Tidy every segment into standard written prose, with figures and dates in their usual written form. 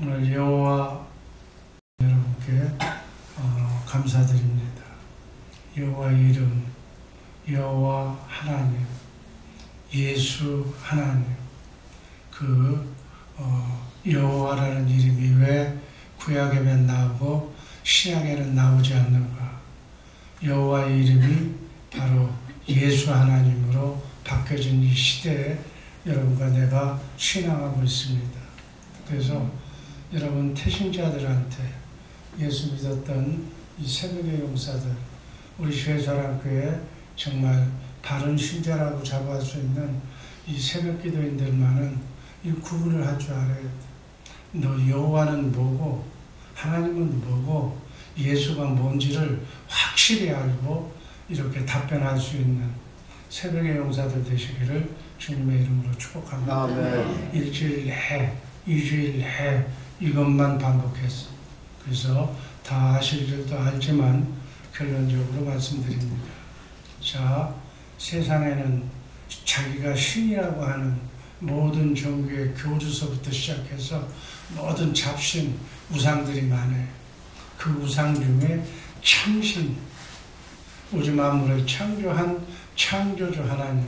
오늘 여호와 여러분께 감사드립니다. 여호와의 이름, 여호와 하나님, 예수 하나님, 여호와라는 이름이 왜 구약에만 나오고 신약에는 나오지 않는가? 여호와의 이름이 바로 예수 하나님으로 바뀌어진 이 시대에 여러분과 내가 신앙하고 있습니다. 그래서 여러분 태신자들한테 예수 믿었던 이 새벽의 용사들, 우리 죄사랑교회 정말 바른 신자라고 자부할 수 있는 이 새벽 기도인들만은 이 구분을 할 줄 알아야 돼. 너 여호와는 뭐고 하나님은 뭐고 예수가 뭔지를 확실히 알고 이렇게 답변할 수 있는 새벽의 용사들 되시기를 주님의 이름으로 축복합니다. 아멘. 일주일 내, 2주일 내 이것만 반복했어. 그래서 다 아실 줄도 알지만 결론적으로 말씀드립니다. 자, 세상에는 자기가 신이라고 하는 모든 종교의 교주서부터 시작해서 모든 잡신 우상들이 많아요. 그 우상 중에 참신, 우주 만물을 창조한 창조주 하나님,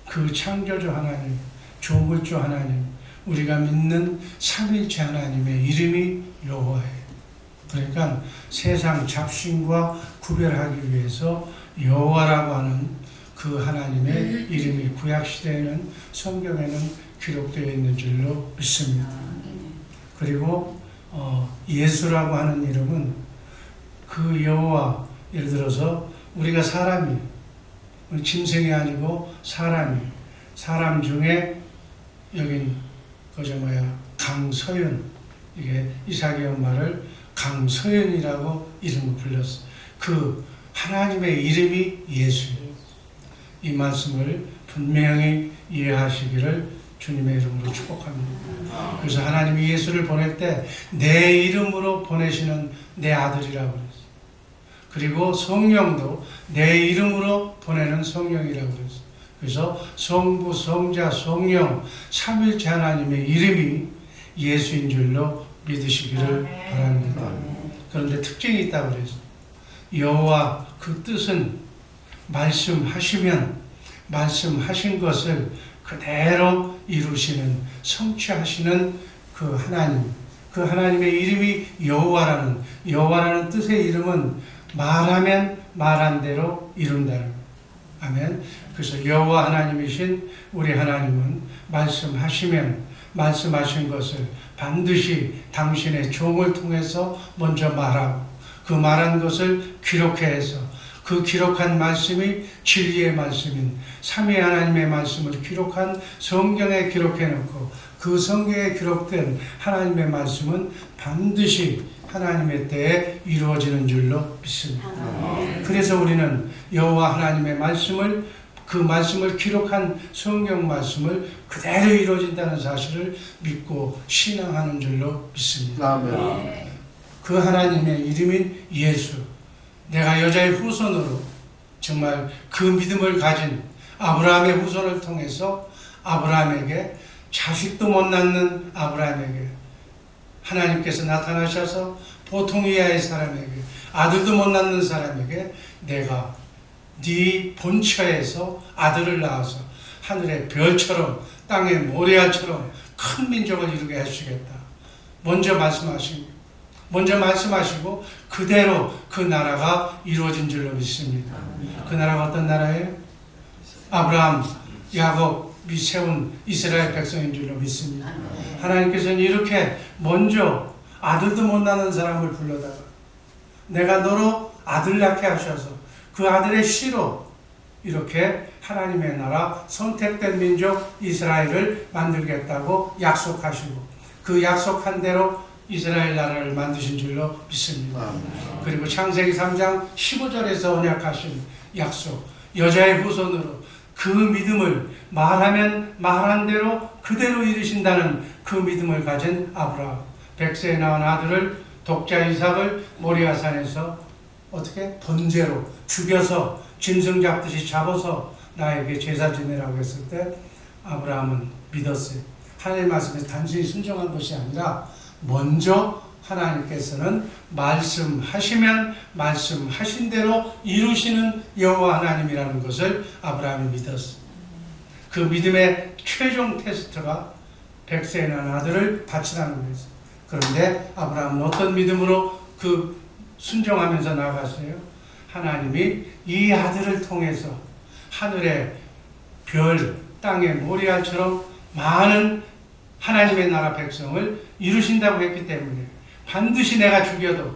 그 창조주 하나님, 조물주 하나님, 우리가 믿는 삼위일체 하나님의 이름이 여호와예요. 그러니까 세상 잡신과 구별하기 위해서 여호와라고 하는 그 하나님의 이름이 구약시대에는 성경에는 기록되어 있는 줄로 믿습니다. 그리고 예수라고 하는 이름은 그 여호와, 예를 들어서 우리가 사람이, 짐승이 아니고 사람이, 사람 중에 여긴 강서연, 이게 이삭의 엄마를 강서연이라고 이름을 불렀어. 그 하나님의 이름이 예수예요. 이 말씀을 분명히 이해하시기를 주님의 이름으로 축복합니다. 그래서 하나님이 예수를 보낼 때 내 이름으로 보내시는 내 아들이라고 그랬어요. 그리고 성령도 내 이름으로 보내는 성령이라고 그랬어요. 그래서 성부, 성자, 성령, 삼위일체 하나님의 이름이 예수인 줄로 믿으시기를 바랍니다. 그런데 특징이 있다고 그랬어요. 여호와, 그 뜻은 말씀하시면 말씀하신 것을 그대로 이루시는, 성취하시는 그 하나님, 그 하나님의 이름이 여호와라는 뜻의 이름은 말하면 말한 대로 이룬다는 거예요. 아멘. 그래서 여호와 하나님이신 우리 하나님은 말씀하시면 말씀하신 것을 반드시 당신의 종을 통해서 먼저 말하고 그 말한 것을 기록해서 그 기록한 말씀이 진리의 말씀인 삼위 하나님의 말씀을 기록한 성경에 기록해놓고 그 성경에 기록된 하나님의 말씀은 반드시 하나님의 때에 이루어지는 줄로 믿습니다. 그래서 우리는 여호와 하나님의 말씀을, 그 말씀을 기록한 성경 말씀을 그대로 이루어진다는 사실을 믿고 신앙하는 줄로 믿습니다. 그 하나님의 이름인 예수, 내가 여자의 후손으로 정말 그 믿음을 가진 아브라함의 후손을 통해서 아브라함에게, 자식도 못 낳는 아브라함에게 하나님께서 나타나셔서 보통 이하의 사람에게, 아들도 못 낳는 사람에게 내가 네 본처에서 아들을 낳아서 하늘의 별처럼 땅의 모래알처럼 큰 민족을 이루게 해주겠다. 먼저 말씀하시고 그대로 그 나라가 이루어진 줄로 믿습니다. 그 나라가 어떤 나라예요? 아브라함, 야곱이 세운 이스라엘 백성인 줄로 믿습니다. 하나님께서는 이렇게 먼저 아들도 못 낳는 사람을 불러다가 내가 너로 아들 낳게 하셔서 그 아들의 씨로 이렇게 하나님의 나라, 선택된 민족 이스라엘을 만들겠다고 약속하시고 그 약속한 대로 이스라엘 나라를 만드신 줄로 믿습니다. 그리고 창세기 3장 15절에서 언약하신 약속, 여자의 후손으로 그 믿음을 말하면 말한 대로 그대로 이루신다는 그 믿음을 가진 아브라함, 백세에 낳은 아들을, 독자 이삭을 모리아산에서 어떻게 번제로 죽여서 짐승 잡듯이 잡아서 나에게 제사 지내라고 했을 때 아브라함은 믿었어요. 하나님 말씀에 단순히 순종한 것이 아니라 먼저 하나님께서는 말씀하시면 말씀하신 대로 이루시는 여호와 하나님이라는 것을 아브라함이 믿었어. 그 믿음의 최종 테스트가 100세에 난 아들을 바치라는 거였어요. 그런데 아브라함은 어떤 믿음으로 그 순종하면서 나갔어요? 하나님이 이 아들을 통해서 하늘의 별, 땅의 모래알처럼 많은 하나님의 나라 백성을 이루신다고 했기 때문에 반드시 내가 죽여도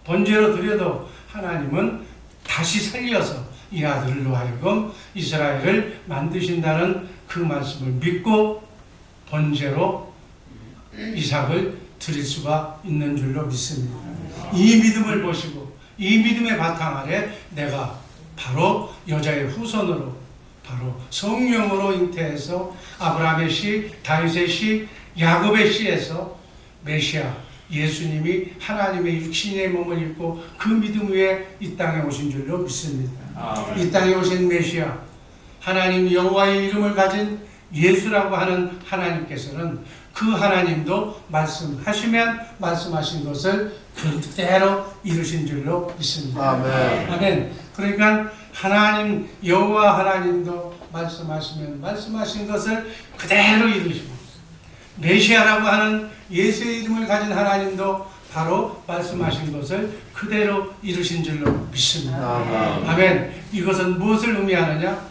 번제로 드려도 하나님은 다시 살려서 이 아들로 하여금 이스라엘을 만드신다는 그 말씀을 믿고 번제로 이삭을 드릴 수가 있는 줄로 믿습니다. 이 믿음을 보시고 이 믿음의 바탕 아래 내가 바로 여자의 후손으로 바로 성령으로 잉태해서 아브라함의 씨, 다윗의 씨, 야곱의 씨에서 메시아 예수님이 하나님의 육신의 몸을 입고 그 믿음 위에 이 땅에 오신 줄로 믿습니다. 이 땅에 오신 메시아 하나님 여호와의 이름을 가진 예수라고 하는 하나님께서는 그 하나님도 말씀하시면 말씀하신 것을 그대로 이루신 줄로 믿습니다. 아멘. 아멘. 그러니까 하나님 여호와 하나님도 말씀하시면 말씀하신 것을 그대로 이루시고 메시아라고 하는 예수의 이름을 가진 하나님도 바로 말씀하신 것을 그대로 이루신 줄로 믿습니다. 아멘. 이것은 무엇을 의미하느냐?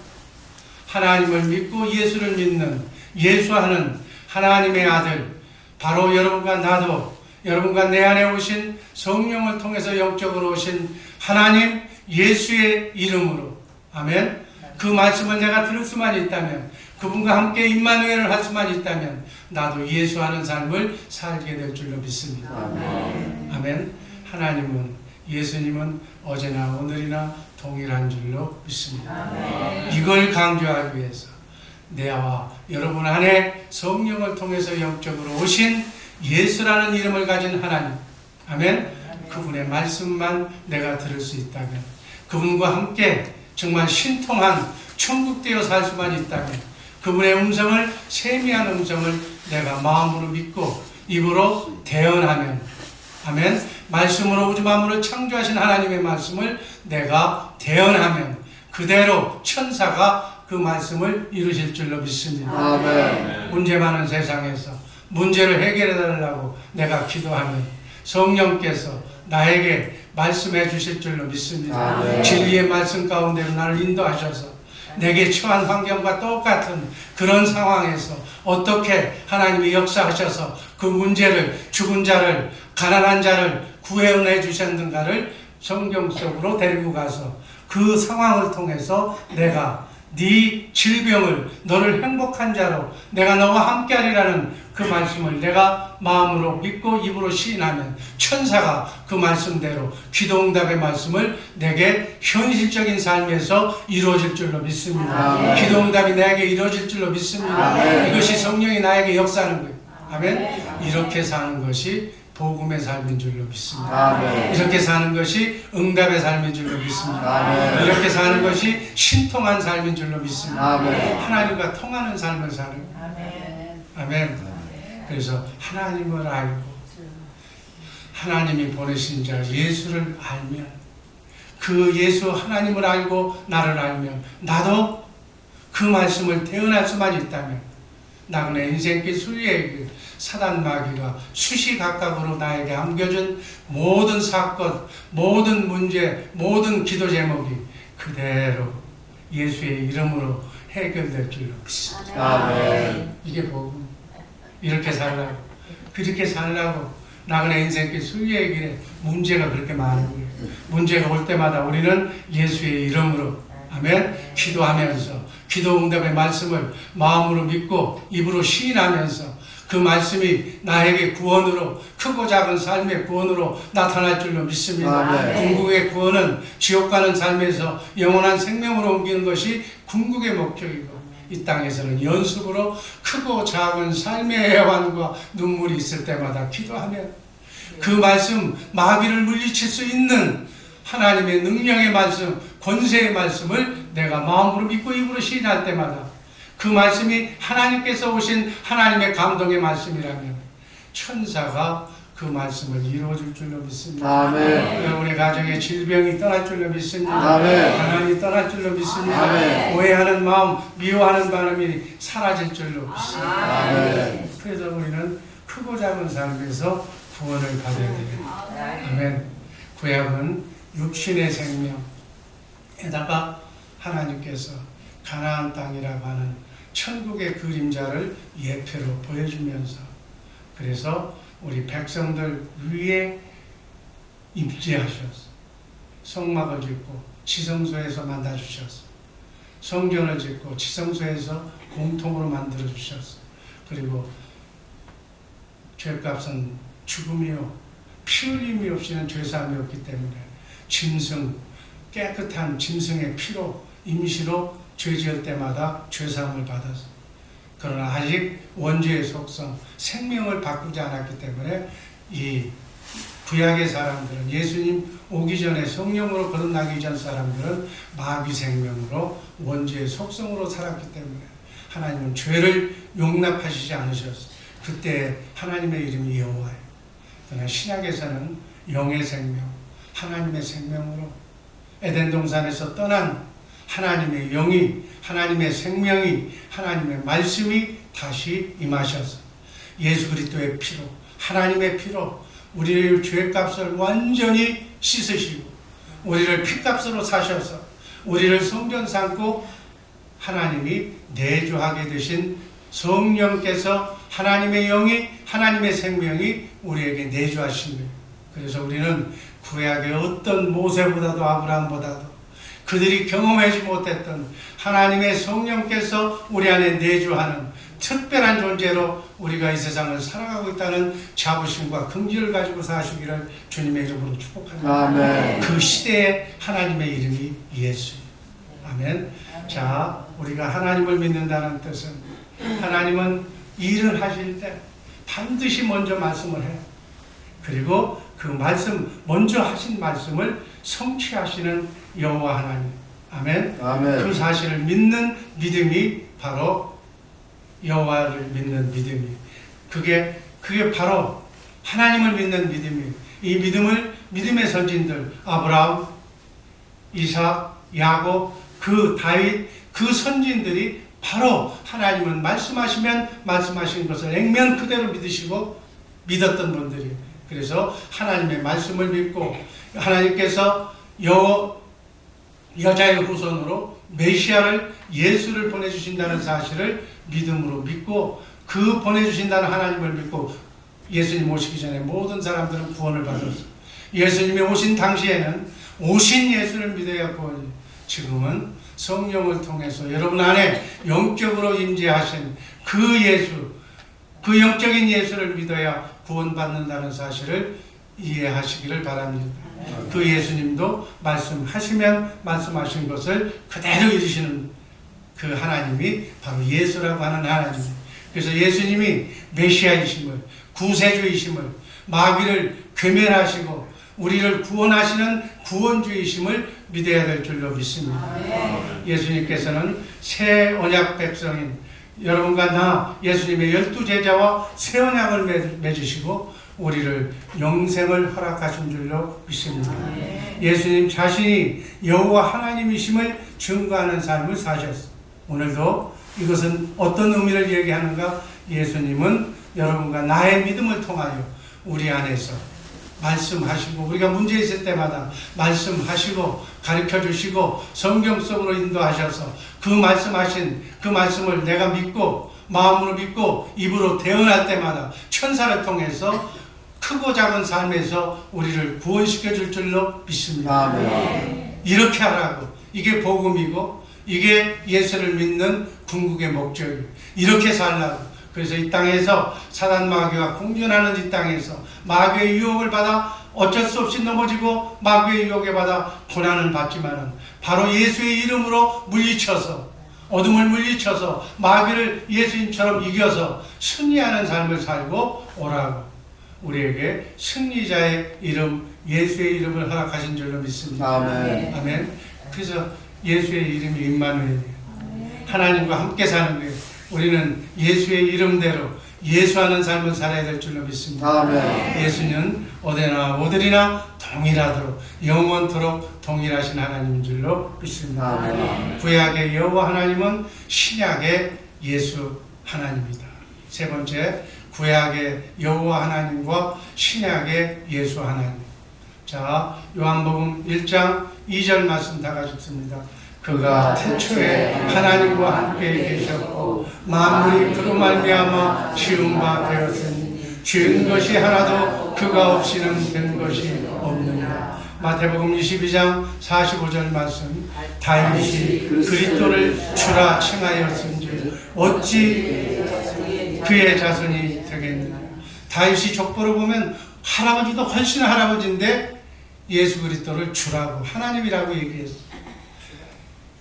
하나님을 믿고 예수를 믿는 예수하는 하나님의 아들 바로 여러분과 나도 여러분과 내 안에 오신 성령을 통해서 영적으로 오신 하나님 예수의 이름으로 아멘. 그 말씀을 내가 들을 수만 있다면 그분과 함께 임마누엘을 할 수만 있다면 나도 예수하는 삶을 살게 될 줄로 믿습니다. 아멘. 하나님은 예수님은 어제나 오늘이나 동일한 줄로 믿습니다. 이걸 강조하기 위해서 내와 여러분 안에 성령을 통해서 영적으로 오신 예수라는 이름을 가진 하나님 아멘. 그분의 말씀만 내가 들을 수 있다면 그분과 함께 정말 신통한 천국되어 살 수만 있다면 그분의 음성을 세미한 음성을 내가 마음으로 믿고 입으로 대언하면 아멘. 말씀으로 우주 만물을 창조하신 하나님의 말씀을 내가 대언하면 그대로 천사가 그 말씀을 이루실 줄로 믿습니다. 아멘. 문제 많은 세상에서 문제를 해결해 달라고 내가 기도하면 성령께서 나에게 말씀해 주실 줄로 믿습니다. 아멘. 진리의 말씀 가운데로 나를 인도하셔서 내게 처한 환경과 똑같은 그런 상황에서 어떻게 하나님이 역사하셔서 그 문제를 죽은 자를 가난한 자를 구해내 주셨는가를 성경 속으로 데리고 가서 그 상황을 통해서 내가 네 질병을 너를 행복한 자로 내가 너와 함께하리라는 그 말씀을 내가 마음으로 믿고 입으로 시인하면 천사가 그 말씀대로 기도응답의 말씀을 내게 현실적인 삶에서 이루어질 줄로 믿습니다. 아멘. 기도응답이 내게 이루어질 줄로 믿습니다. 아멘. 이것이 성령이 나에게 역사하는 거예요. 아멘. 이렇게 사는 것이 복음의 삶인 줄로 믿습니다. 아멘. 이렇게 사는 것이 응답의 삶인 줄로 믿습니다. 아멘. 이렇게 사는 것이 신통한 삶인 줄로 믿습니다. 아멘. 하나님과 통하는 삶을 사는 아멘. 그래서 하나님을 알고 하나님이 보내신 자 예수를 알면 그 예수 하나님을 알고 나를 알면 나도 그 말씀을 대언할 수만 있다면 나그네 인생길 순리의 길 사단 마귀가 수시각각으로 나에게 안겨준 모든 사건, 모든 문제, 모든 기도 제목이 그대로 예수의 이름으로 해결될 줄로 믿습니다. 아멘. 이게 복음. 이렇게 살라고, 그렇게 살라고 나그네 인생길 순리의 길에 문제가 그렇게 많은 거예요. 문제가 올 때마다 우리는 예수의 이름으로 아멘 기도하면서 기도 응답의 말씀을 마음으로 믿고 입으로 시인하면서 그 말씀이 나에게 구원으로 크고 작은 삶의 구원으로 나타날 줄로 믿습니다. 아멘. 궁극의 구원은 지옥 가는 삶에서 영원한 생명으로 옮기는 것이 궁극의 목적이고 이 땅에서는 연습으로 크고 작은 삶의 애환과 눈물이 있을 때마다 기도하면 그 말씀 마귀를 물리칠 수 있는 하나님의 능력의 말씀 권세의 말씀을 내가 마음으로 믿고 입으로 시인할 때마다 그 말씀이 하나님께서 오신 하나님의 감동의 말씀이라면 천사가 그 말씀을 이루어줄 줄로 믿습니다. 아멘. 여러분의 가정에 질병이 떠날 줄로 믿습니다. 아멘. 가난이 떠날 줄로 믿습니다. 아멘. 오해하는 마음, 미워하는 바람이 사라질 줄로 믿습니다. 아멘. 그래서 우리는 크고 작은 삶에서 구원을 받아야 돼요. 아멘. 구약은 육신의 생명에다가 하나님께서 가나안 땅이라고 하는 천국의 그림자를 예표로 보여주면서, 그래서 우리 백성들 위에 임재하셔서 성막을 짓고 지성소에서 만나주셔서 성전을 짓고 지성소에서 공통으로 만들어주셔서, 그리고 죄값은 죽음이요 피 흘림이 없이는 죄사함이 없기 때문에 짐승, 깨끗한 짐승의 피로 임시로 죄 지을 때마다 죄사함을 받아서, 그러나 아직 원죄의 속성, 생명을 바꾸지 않았기 때문에 이 구약의 사람들은, 예수님 오기 전에 성령으로 거듭나기 전 사람들은 마귀 생명으로 원죄의 속성으로 살았기 때문에 하나님은 죄를 용납하시지 않으셨어요. 그때 하나님의 이름이 여호와예요. 그러나 신약에서는 영의 생명, 하나님의 생명으로 에덴 동산에서 떠난 하나님의 영이, 하나님의 생명이, 하나님의 말씀이 다시 임하셔서 예수 그리스도의 피로, 하나님의 피로 우리의 죄값을 완전히 씻으시고 우리를 피값으로 사셔서 우리를 성전 삼고 하나님이 내주하게 되신 성령께서, 하나님의 영이, 하나님의 생명이 우리에게 내주하신 거예요. 그래서 우리는 구약의 어떤 모세보다도 아브라함보다도 그들이 경험하지 못했던 하나님의 성령께서 우리 안에 내주하는 특별한 존재로 우리가 이 세상을 살아가고 있다는 자부심과 긍지를 가지고 사시기를 주님의 이름으로 축복합니다. 아멘. 그 시대에 하나님의 이름이 예수예요. 아멘. 자, 우리가 하나님을 믿는다는 뜻은, 하나님은 일을 하실 때 반드시 먼저 말씀을 해요. 그리고 그 말씀, 먼저 하신 말씀을 성취하시는 여호와 하나님. 아멘. 아멘. 그 사실을 믿는 믿음이 바로 여호와를 믿는 믿음이, 그게 바로 하나님을 믿는 믿음이, 이 믿음을 믿음의 선진들 아브라함, 이삭, 야곱, 그 다윗, 그 선진들이 바로 하나님은 말씀하시면 말씀하신 것을 액면 그대로 믿으시고 믿었던 분들이에요. 그래서 하나님의 말씀을 믿고 하나님께서 여자의 후손으로 메시아를, 예수를 보내주신다는 사실을 믿음으로 믿고, 그 보내주신다는 하나님을 믿고 예수님 오시기 전에 모든 사람들은 구원을 받았어요. 예수님이 오신 당시에는 오신 예수를 믿어야 구원이, 지금은 성령을 통해서 여러분 안에 영적으로 임재하신 그 예수, 그 영적인 예수를 믿어야 구원받는다는 사실을 이해하시기를 바랍니다. 그 예수님도 말씀하시면 말씀하신 것을 그대로 이루시는 그 하나님이 바로 예수라고 하는 하나님. 그래서 예수님이 메시아이심을, 구세주이심을, 마귀를 괴멸하시고 우리를 구원하시는 구원주이심을 믿어야 될 줄로 믿습니다. 예수님께서는 새 언약 백성인 여러분과 나, 예수님의 12제자와 새 언약을 맺으시고 우리를 영생을 허락하신 줄로 믿습니다. 예수님 자신이 여호와 하나님이심을 증거하는 삶을 사셨습니다. 오늘도 이것은 어떤 의미를 얘기하는가? 예수님은 여러분과 나의 믿음을 통하여 우리 안에서 말씀하시고, 우리가 문제 있을 때마다 말씀하시고 가르쳐 주시고 성경 속으로 인도하셔서 그 말씀하신 그 말씀을 내가 믿고 마음으로 믿고 입으로 대언할 때마다 천사를 통해서 크고 작은 삶에서 우리를 구원시켜 줄 줄로 믿습니다. 아멘. 이렇게 하라고. 이게 복음이고 이게 예수를 믿는 궁극의 목적이에요. 이렇게 살라고. 그래서 이 땅에서 사단 마귀와 공존하는 이 땅에서 마귀의 유혹을 받아 어쩔 수 없이 넘어지고 마귀의 유혹에 받아 고난을 받지만은 바로 예수의 이름으로 물리쳐서, 어둠을 물리쳐서 마귀를 예수님처럼 이겨서 승리하는 삶을 살고 오라고. 우리에게 승리자의 이름, 예수의 이름을 허락하신 줄로 믿습니다. 아멘. 아멘. 그래서 예수의 이름이 임마누엘이에요. 하나님과 함께 사는 거예요. 우리는 예수의 이름대로 예수하는 삶을 살아야 될 줄로 믿습니다. 아멘. 예수는 어디나 어디나 동일하도록 영원토록 동일하신 하나님인 줄로 믿습니다. 아멘. 구약의 여호와 하나님은 신약의 예수 하나님이다. 세 번째, 구약의 여호와 하나님과 신약의 예수 하나님. 자, 요한복음 1장 2절 말씀 다 같이 읽습니다. 그가 태초에 하나님과 함께 계셨고 만물이 그로 말미암아 지은 바 되었으니 지은 것이 하나도 그가 없이는 된 것이 없느니라. 마태복음 22장 45절 말씀. 다윗이 그리스도를 주라 칭하였은즉 어찌 그의 자손이 되겠느냐. 다윗이 족보를 보면 할아버지도 훨씬 할아버지인데 예수 그리스도를 주라고 하나님이라고 얘기했어요.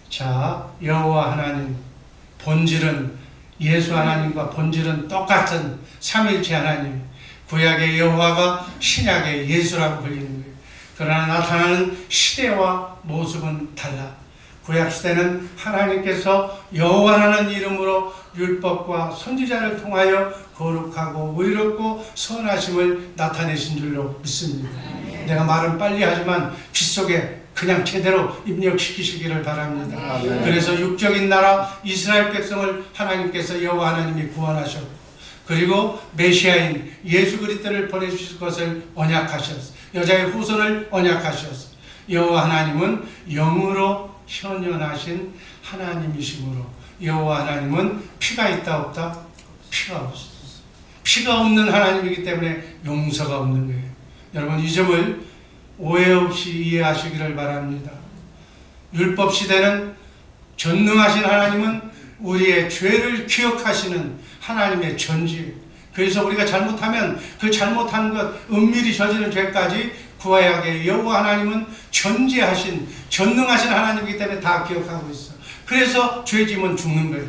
자, 여호와 하나님 본질은 예수 하나님과 본질은 똑같은 삼일체 하나님. 구약의 여호와가 신약의 예수라고 불리는 거예요. 그러나 나타나는 시대와 모습은 달라. 구약 시대는 하나님께서 여호와라는 이름으로 율법과 선지자를 통하여 거룩하고 의롭고 선하심을 나타내신 줄로 믿습니다. 내가 말은 빨리 하지만 귀 속에 그냥 제대로 입력시키시기를 바랍니다. 아멘. 그래서 육적인 나라 이스라엘 백성을 하나님께서 여호와 하나님이 구원하셨고, 그리고 메시아인 예수 그리스도를 보내주실 것을 언약하셨어. 여자의 후손을 언약하셨어. 여호와 하나님은 영으로 현현하신 하나님이시므로 여호와 하나님은 피가 있다 없다? 피가 없어. 피가 없는 하나님이기 때문에 용서가 없는 거예요. 여러분, 이 점을 오해 없이 이해하시기를 바랍니다. 율법 시대는 전능하신 하나님은 우리의 죄를 기억하시는 하나님의 전지. 그래서 우리가 잘못하면 그 잘못한 것, 은밀히 저지른 죄까지 구약의 여호와 하나님은 전지하신 전능하신 하나님이기 때문에 다 기억하고 있어. 그래서 죄짐은 죽는 거예요.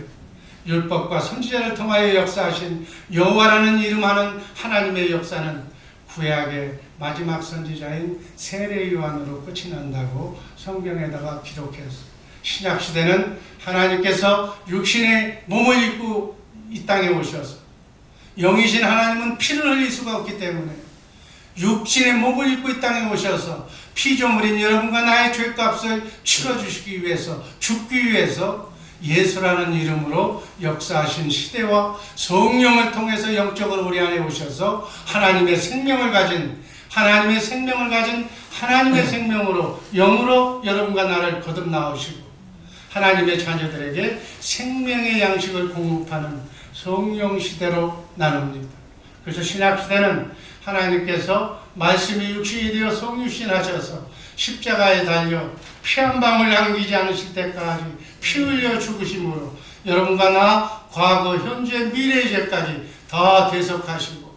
율법과 선지자를 통하여 역사하신 여호와라는 이름하는 하나님의 역사는 구약의 마지막 선지자인 세례 요한으로 끝이 난다고 성경에다가 기록했어요. 신약 시대는 하나님께서 육신의 몸을 입고 이 땅에 오셔서, 영이신 하나님은 피를 흘릴 수가 없기 때문에 육신의 몸을 입고 이 땅에 오셔서 피조물인 여러분과 나의 죄값을 치러주시기 위해서, 죽기 위해서 예수라는 이름으로 역사하신 시대와 성령을 통해서 영적으로 우리 안에 오셔서 하나님의 생명을 가진 하나님의 생명으로, 영으로 여러분과 나를 거듭 나오시고 하나님의 자녀들에게 생명의 양식을 공급하는 성령 시대로 나눕니다. 그래서 신약 시대는 하나님께서 말씀이 육신이 되어 성육신 하셔서 십자가에 달려 피 한 방울 남기지 않으실 때까지 피 흘려 죽으심으로 여러분과 나 과거, 현재, 미래의 죄까지 다 대속하시고,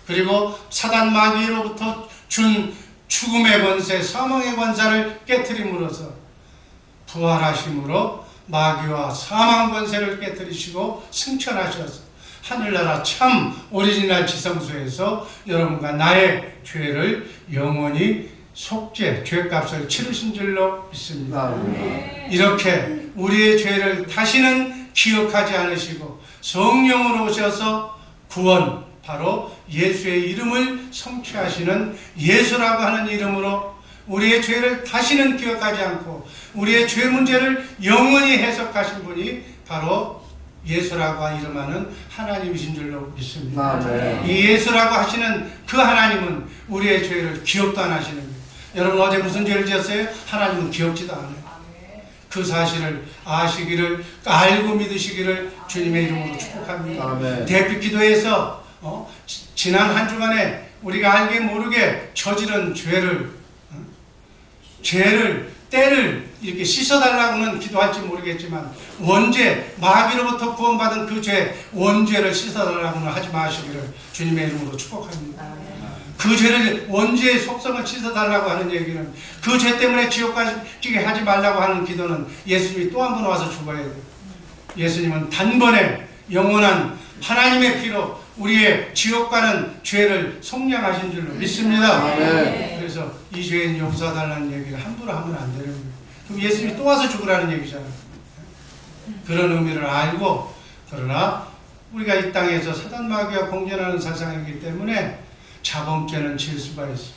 그리고 사단 마귀로부터 준 죽음의 권세, 사망의 권세를 깨트림으로써 부활하심으로 마귀와 사망 권세를 깨뜨리시고 승천하셔서 하늘나라 참 오리지널 지성소에서 여러분과 나의 죄를 영원히 속죄, 죄값을 치르신 줄로 믿습니다. 이렇게 우리의 죄를 다시는 기억하지 않으시고 성령으로 오셔서 구원, 바로 예수의 이름을 성취하시는 예수라고 하는 이름으로 우리의 죄를 다시는 기억하지 않고 우리의 죄 문제를 영원히 해석하신 분이 바로 예수라고 이름하는 하나님이신 줄로 믿습니다. 이 예수라고 하시는 그 하나님은 우리의 죄를 기억도 안 하시는 거예요. 여러분, 어제 무슨 죄를 지었어요? 하나님은 기억지도 않아요. 그 사실을 아시기를, 알고 믿으시기를 주님의 이름으로 축복합니다. 대피 기도에서 지난 한 주간에 우리가 알게 모르게 저지른 때를 이렇게 씻어달라고는 기도할지 모르겠지만 원죄, 마귀로부터 구원받은 그 죄, 원죄를 씻어달라고는 하지 마시기를 주님의 이름으로 축복합니다. 그 죄를, 원죄의 속성을 씻어달라고 하는 얘기는, 그 죄 때문에 지옥 가게 하지 말라고 하는 기도는 예수님이 또 한 번 와서 죽어야 돼요. 예수님은 단번에 영원한 하나님의 피로 우리의 지옥 가는 죄를 속량하신 줄로 믿습니다. 그래서 이 죄는 용서달라는 얘기를 함부로 하면 안 되는 거예요. 그럼 예수님이 또 와서 죽으라는 얘기잖아요. 그런 의미를 알고, 그러나 우리가 이 땅에서 사단 마귀와 공존하는 세상이기 때문에 자범죄는 지을 수가 있어.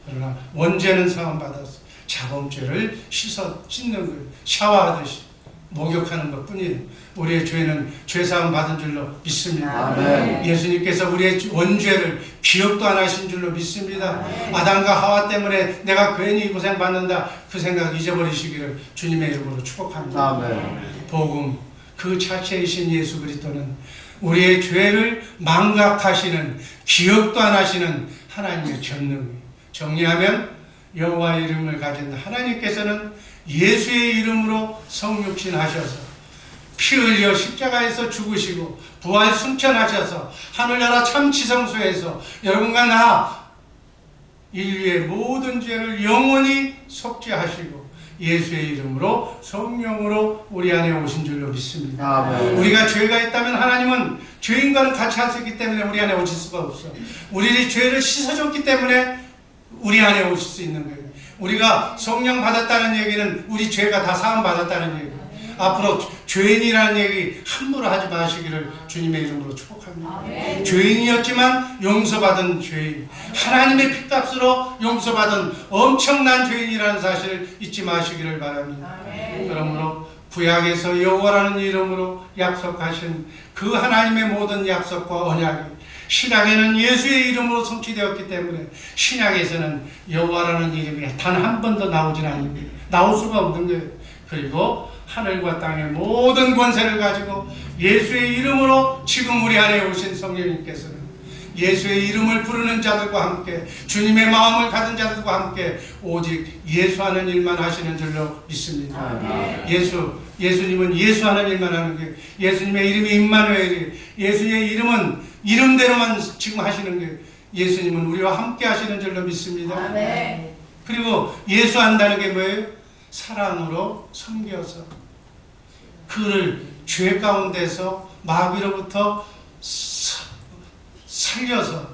그러나 원죄는 사함받았어. 자범죄를 씻어 씻는 거예요. 샤워하듯이 목욕하는 것 뿐이에요. 우리의 죄는 죄사함 받은 줄로 믿습니다. 아멘. 예수님께서 우리의 원죄를 기억도 안 하신 줄로 믿습니다. 아담과 하와 때문에 내가 괜히 고생받는다, 그 생각 잊어버리시기를 주님의 이름으로 축복합니다. 아멘. 복음 그 자체이신 예수 그리스도는 우리의 죄를 망각하시는, 기억도 안 하시는 하나님의 전능이에요. 정리하면 여호와의 이름을 가진 하나님께서는 예수의 이름으로 성육신하셔서 피 흘려 십자가에서 죽으시고 부활 승천하셔서 하늘나라 참 지성소에서 여러분과 나 인류의 모든 죄를 영원히 속죄하시고 예수의 이름으로 성령으로 우리 안에 오신 줄로 믿습니다. 아멘. 우리가 죄가 있다면 하나님은 죄인과는 같이 하셨기 때문에 우리 안에 오실 수가 없어. 우리의 죄를 씻어줬기 때문에 우리 안에 오실 수 있는 거예요. 우리가 성령 받았다는 얘기는 우리 죄가 다 사함 받았다는 얘기예요. 앞으로 죄인이라는 얘기 함부로 하지 마시기를 주님의 이름으로 축복합니다. 아멘. 죄인이었지만 용서받은 죄인, 하나님의 피값으로 용서받은 엄청난 죄인이라는 사실을 잊지 마시기를 바랍니다. 아멘. 그러므로 구약에서 여호와라는 이름으로 약속하신 그 하나님의 모든 약속과 언약이 신약에는 예수의 이름으로 성취되었기 때문에 신약에서는 여호와라는 이름이 단 한 번도 나오진 않는 거예요. 나올 수가 없는 거예요. 그리고 하늘과 땅의 모든 권세를 가지고 예수의 이름으로 지금 우리 안에 오신 성령님께서는 예수의 이름을 부르는 자들과 함께 주님의 마음을 가진 자들과 함께 오직 예수하는 일만 하시는 줄로 믿습니다. 아멘. 예수님은 예수하는 일만 하는 게, 예수님의 이름이 임마누엘이, 예수의 이름은 이름대로만 지금 하시는 게, 예수님은 우리와 함께 하시는 줄로 믿습니다. 아멘. 그리고 예수한다는 게 뭐예요? 사랑으로 섬겨서 그를 죄 가운데서 마귀로부터 살려서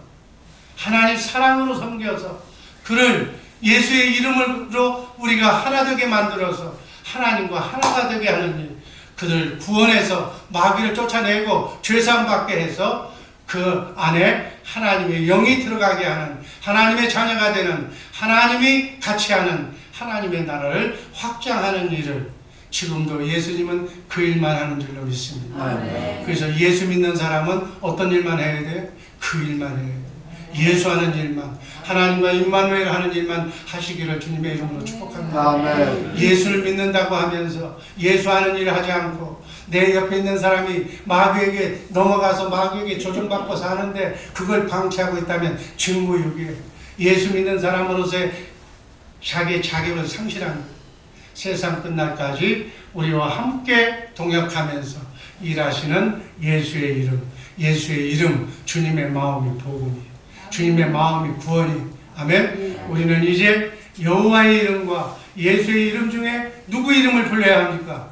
하나님 사랑으로 섬겨서 그를 예수의 이름으로 우리가 하나 되게 만들어서 하나님과 하나가 되게 하는 일, 그를 구원해서 마귀를 쫓아내고 죄사함 받게 해서 그 안에 하나님의 영이 들어가게 하는, 하나님의 자녀가 되는, 하나님이 같이 하는 하나님의 나라를 확장하는 일을 지금도 예수님은 그 일만 하는 줄로 믿습니다. 아멘. 그래서 예수 믿는 사람은 어떤 일만 해야 돼요? 그 일만 해야 돼요. 예수하는 일만, 하나님과 임마누엘 하는 일만 하시기를 주님의 이름으로 축복합니다. 아멘. 예수를 믿는다고 하면서 예수하는 일을 하지 않고 내 옆에 있는 사람이 마귀에게 넘어가서 마귀에게 조종받고 사는데 그걸 방치하고 있다면 증무유기예요. 예수 믿는 사람으로서의 자기의 자격을 상실한 거예요. 세상 끝날까지 우리와 함께 동역하면서 일하시는 예수의 이름, 예수의 이름, 주님의 마음이 복음이에요. 주님의 마음이 구원이. 아멘. 우리는 이제 여호와의 이름과 예수의 이름 중에 누구 이름을 불러야 합니까?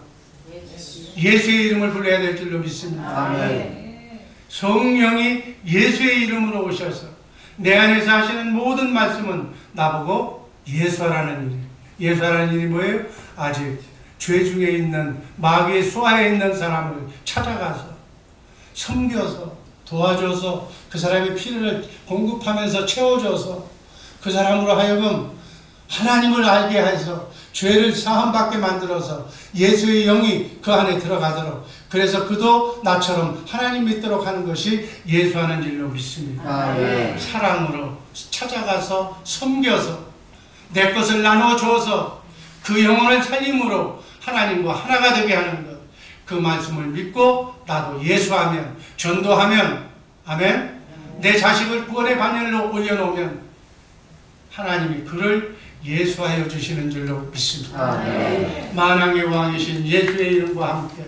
예수의 이름을 불러야 될 줄로 믿습니다. 아멘. 성령이 예수의 이름으로 오셔서 내 안에서 하시는 모든 말씀은 나보고 예수하라는 일이에요. 예수하라는 일이 뭐예요? 아직 죄 중에 있는 마귀의 수하에 있는 사람을 찾아가서 섬겨서 도와줘서 그 사람의 피를 공급하면서 채워줘서 그 사람으로 하여금 하나님을 알게 해서 죄를 사함받게 만들어서 예수의 영이 그 안에 들어가도록, 그래서 그도 나처럼 하나님 믿도록 하는 것이 예수하는 일로 믿습니다. 아멘. 사랑으로 찾아가서 섬겨서 내 것을 나눠줘서 그 영혼을 살림으로 하나님과 하나가 되게 하는 것, 그 말씀을 믿고 나도 예수하면, 전도하면, 아멘, 내 자식을 구원의 반열로 올려놓으면 하나님이 그를 예수하여 주시는 줄로 믿습니다. 아멘. 만왕의 왕이신 예수의 이름과 함께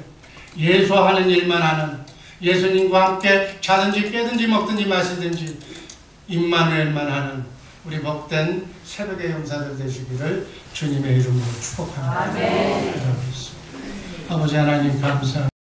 예수하는 일만 하는, 예수님과 함께 자든지 깨든지 먹든지 마시든지 임마누엘만 하는 우리 복된 새벽의 용사들 되시기를 주님의 이름으로 축복합니다. 아멘. 기도하겠습니다. 아버지 하나님 감사합니다.